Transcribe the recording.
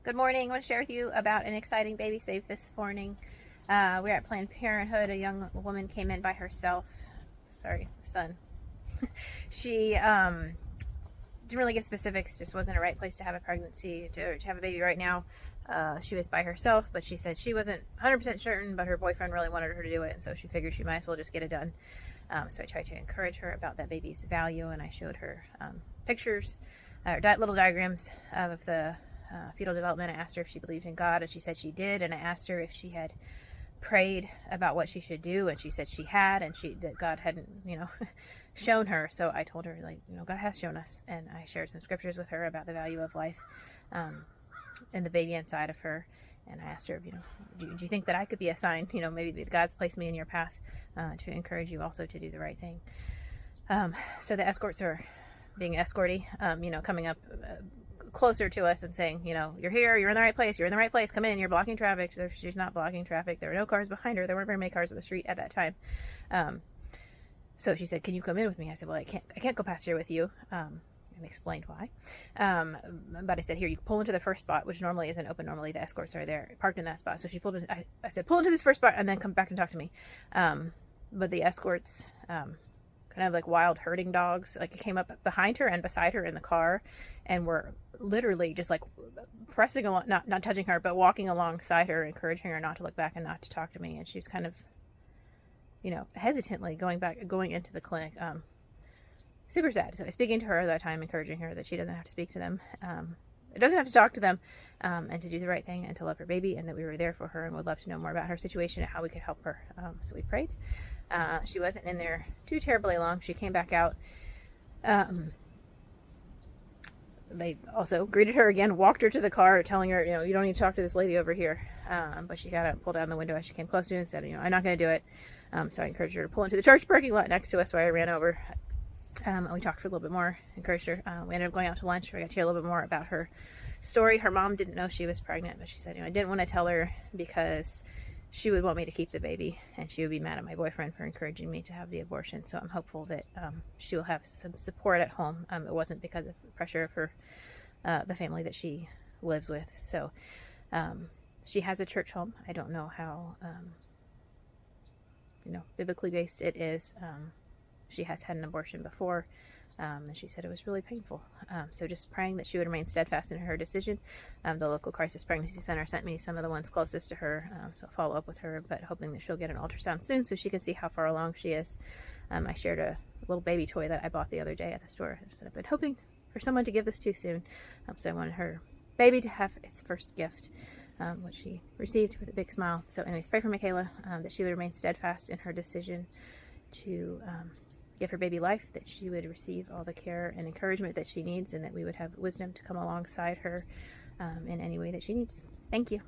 Good morning. I want to share with you about an exciting baby save this morning. We're at Planned Parenthood. A young woman came in by herself. Sorry, son. She didn't really give specifics, just wasn't a right place to have a pregnancy, to have a baby right now. She was by herself, but she said she wasn't 100% certain, but her boyfriend really wanted her to do it, and so she figured she might as well just get it done. So I tried to encourage her about that baby's value, and I showed her pictures, little diagrams of the fetal development. I asked her if she believed in God, and she said she did, and I asked her if she had prayed about what she should do, and she said she had, and that God hadn't, shown her. So I told her, God has shown us, and I shared some scriptures with her about the value of life and the baby inside of her. And I asked her, do you think that I could be a sign, maybe God's placed me in your path to encourage you also to do the right thing. So the escorts are being escorty, coming up closer to us and saying, you're here, you're in the right place, come in, you're blocking traffic. She's not blocking traffic. There were no cars behind her. There weren't very many cars on the street at that time. So she said, can you come in with me? I said, well, I can't go past here with you. And explained why. But I said, here, you pull into the first spot, which normally isn't open. Normally the escorts are there, parked in that spot. So she pulled in, I said, pull into this first spot and then come back and talk to me. But the escorts, kind of like wild herding dogs, came up behind her and beside her in the car and were literally just pressing along, not touching her, but walking alongside her, encouraging her not to look back and not to talk to me. And she's kind of, hesitantly going into the clinic. Super sad. So I was speaking to her at that time, encouraging her that she doesn't have to speak to them. Doesn't have to talk to them, and to do the right thing and to love her baby, and that we were there for her and would love to know more about her situation and how we could help her. So we prayed. She wasn't in there too terribly long. She came back out. They also greeted her again, walked her to the car, telling her, you don't need to talk to this lady over here. But she got up, pulled down the window as she came close to me and said, I'm not going to do it. So I encouraged her to pull into the church parking lot next to us, so I ran over. And we talked for a little bit more, encouraged her. We ended up going out to lunch where I got to hear a little bit more about her story. Her mom didn't know she was pregnant, but she said, I didn't want to tell her because she would want me to keep the baby, and she would be mad at my boyfriend for encouraging me to have the abortion. So I'm hopeful that she will have some support at home. It wasn't because of the pressure of her, the family that she lives with. So she has a church home. I don't know how, biblically based it is. She has had an abortion before, and she said it was really painful. So just praying that she would remain steadfast in her decision. The local crisis pregnancy center sent me some of the ones closest to her, so I'll follow up with her, but hoping that she'll get an ultrasound soon so she can see how far along she is. I shared a little baby toy that I bought the other day at the store. I said, I've been hoping for someone to give this to soon. So I wanted her baby to have its first gift, which she received with a big smile. So anyways, pray for Michaela, that she would remain steadfast in her decision to give her baby life, that she would receive all the care and encouragement that she needs, and that we would have wisdom to come alongside her in any way that she needs. Thank you.